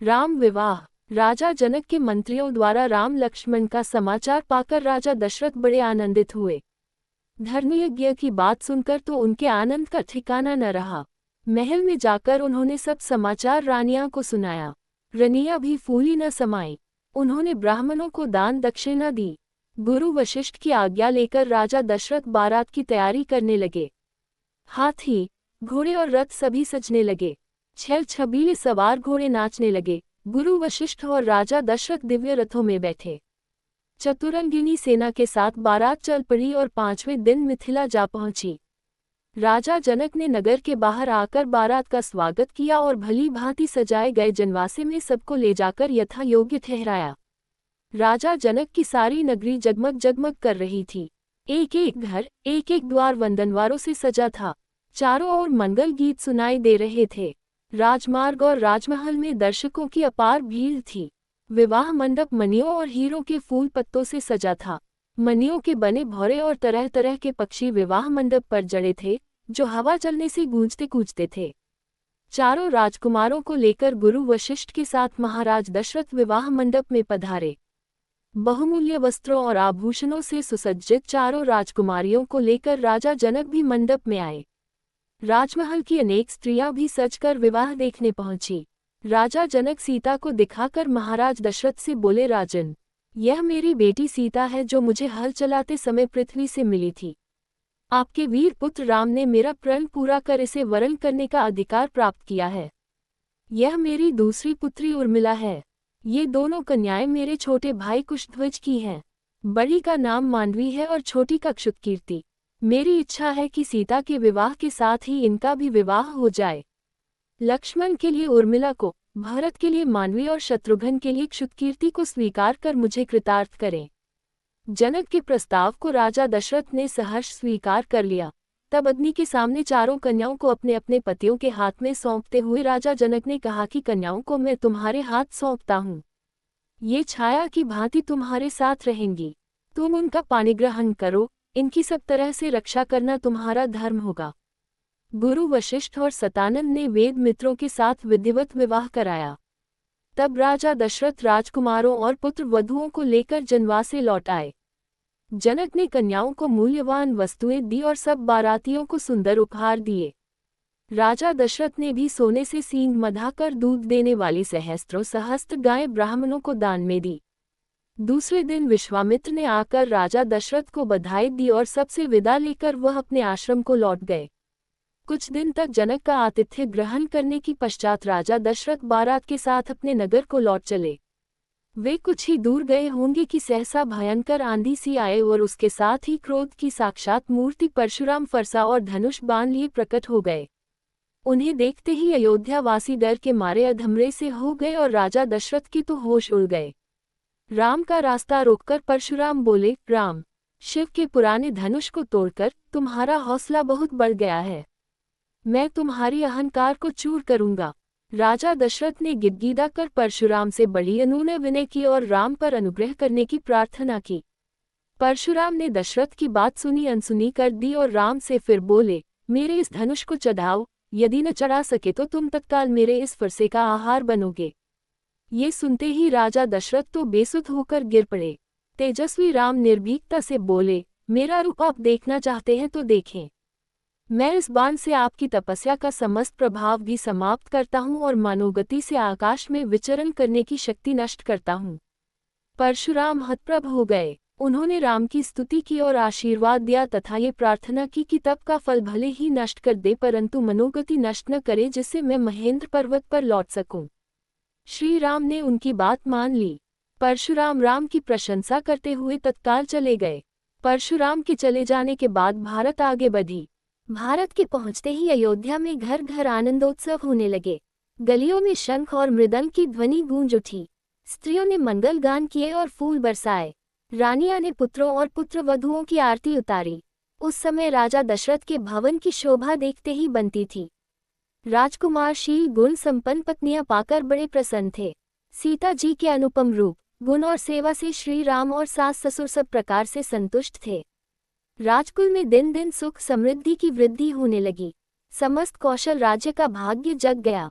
राम विवाह। राजा जनक के मंत्रियों द्वारा राम लक्ष्मण का समाचार पाकर राजा दशरथ बड़े आनंदित हुए। धर्मयज्ञ की बात सुनकर तो उनके आनंद का ठिकाना न रहा। महल में जाकर उन्होंने सब समाचार रानियां को सुनाया। रनिया भी फूली न समाई। उन्होंने ब्राह्मणों को दान दक्षिणा दी। गुरु वशिष्ठ की आज्ञा लेकर राजा दशरथ बारात की तैयारी करने लगे। हाथी, घोड़े और रथ सभी सजने लगे। छल छबीले सवार घोड़े नाचने लगे। गुरु वशिष्ठ और राजा दशरथ दिव्य रथों में बैठे। चतुरंगिनी सेना के साथ बारात चल पड़ी और 5वें दिन मिथिला जा पहुंची। राजा जनक ने नगर के बाहर आकर बारात का स्वागत किया और भली भांति सजाए गए जनवासे में सबको ले जाकर यथा योग्य ठहराया। राजा जनक की सारी नगरी जगमग जगमग कर रही थी। एक एक घर, एक एक द्वार वंदनवारों से सजा था। चारों ओर मंगल गीत सुनाई दे रहे थे। राजमार्ग और राजमहल में दर्शकों की अपार भीड़ थी। विवाह मंडप मणियों और हीरों के फूल पत्तों से सजा था। मणियों के बने भौरे और तरह तरह के पक्षी विवाह मंडप पर जड़े थे, जो हवा चलने से गूंजते कूजते थे। चारों राजकुमारों को लेकर गुरु वशिष्ठ के साथ महाराज दशरथ विवाह मंडप में पधारे। बहुमूल्य वस्त्रों और आभूषणों से सुसज्जित चारों राजकुमारियों को लेकर राजा जनक भी मंडप में आए। राजमहल की अनेक स्त्रियां भी सजकर विवाह देखने पहुंची। राजा जनक सीता को दिखाकर महाराज दशरथ से बोले, राजन, यह मेरी बेटी सीता है जो मुझे हल चलाते समय पृथ्वी से मिली थी। आपके वीर पुत्र राम ने मेरा प्रण पूरा कर इसे वरण करने का अधिकार प्राप्त किया है। यह मेरी दूसरी पुत्री उर्मिला है। ये दोनों कन्याएं मेरे छोटे भाई कुशध्वज की हैं। बड़ी का नाम मांडवी है और छोटी का क्षुतकीर्ति। मेरी इच्छा है कि सीता के विवाह के साथ ही इनका भी विवाह हो जाए। लक्ष्मण के लिए उर्मिला को, भरत के लिए मांडवी और शत्रुघ्न के लिए क्षुतकीर्ति को स्वीकार कर मुझे कृतार्थ करें। जनक के प्रस्ताव को राजा दशरथ ने सहर्ष स्वीकार कर लिया। तब अग्नि के सामने चारों कन्याओं को अपने अपने पतियों के हाथ में सौंपते हुए राजा जनक ने कहा कि कन्याओं को मैं तुम्हारे हाथ सौंपता हूँ। ये छाया की भांति तुम्हारे साथ रहेंगी। तुम उनका पाणिग्रहण करो। इनकी सब तरह से रक्षा करना तुम्हारा धर्म होगा। गुरु वशिष्ठ और सतानंद ने वेद मित्रों के साथ विधिवत विवाह कराया। तब राजा दशरथ राजकुमारों और पुत्र वधुओं को लेकर जनवासे लौट आए। जनक ने कन्याओं को मूल्यवान वस्तुएं दी और सब बारातियों को सुंदर उपहार दिए। राजा दशरथ ने भी सोने से सींग मधाकर दूध देने वाली सहस्त्रों सहस्त्र गायें ब्राह्मणों को दान में दी। दूसरे दिन विश्वामित्र ने आकर राजा दशरथ को बधाई दी और सबसे विदा लेकर वह अपने आश्रम को लौट गए। कुछ दिन तक जनक का आतिथ्य ग्रहण करने की पश्चात राजा दशरथ बारात के साथ अपने नगर को लौट चले। वे कुछ ही दूर गए होंगे कि सहसा भयंकर आंधी सी आए और उसके साथ ही क्रोध की साक्षात मूर्ति परशुराम फरसा और धनुष बाण लिए प्रकट हो गए। उन्हें देखते ही अयोध्यावासी डर के मारे अधमरे से हो गए और राजा दशरथ की तो होश उड़ गए। राम का रास्ता रोककर परशुराम बोले, राम, शिव के पुराने धनुष को तोड़कर तुम्हारा हौसला बहुत बढ़ गया है। मैं तुम्हारी अहंकार को चूर करूंगा। राजा दशरथ ने गिड़गिड़ा कर परशुराम से बड़ी अनुनय विनय की और राम पर अनुग्रह करने की प्रार्थना की। परशुराम ने दशरथ की बात सुनी अनसुनी कर दी और राम से फिर बोले, मेरे इस धनुष को चढ़ाओ। यदि न चढ़ा सके तो तुम तत्काल मेरे इस फरसे का आहार बनोगे। ये सुनते ही राजा दशरथ तो बेसुध होकर गिर पड़े। तेजस्वी राम निर्भीकता से बोले, मेरा रूप आप देखना चाहते हैं तो देखें। मैं इस बाण से आपकी तपस्या का समस्त प्रभाव भी समाप्त करता हूँ और मनोगति से आकाश में विचरण करने की शक्ति नष्ट करता हूँ। परशुराम हतप्रभ हो गए। उन्होंने राम की स्तुति की और आशीर्वाद दिया तथा ये प्रार्थना की कि तप का फल भले ही नष्ट कर दे परंतु मनोगति नष्ट न करे, जिससे मैं महेंद्र पर्वत पर लौट सकूं। श्री राम ने उनकी बात मान ली। परशुराम राम की प्रशंसा करते हुए तत्काल चले गए। परशुराम के चले जाने के बाद भारत आगे बढ़ी। भारत के पहुंचते ही अयोध्या में घर घर आनंदोत्सव होने लगे। गलियों में शंख और मृदंग की ध्वनि गूंज उठी। स्त्रियों ने मंगल गान किए और फूल बरसाए। रानियां ने पुत्रों और पुत्रवधुओं की आरती उतारी। उस समय राजा दशरथ के भवन की शोभा देखते ही बनती थी। राजकुमार शील गुण संपन्न पत्नियां पाकर बड़े प्रसन्न थे। सीता जी के अनुपम रूप, गुण और सेवा से श्री राम और सास ससुर सब प्रकार से संतुष्ट थे। राजकुल में दिन दिन सुख समृद्धि की वृद्धि होने लगी। समस्त कौशल राज्य का भाग्य जग गया।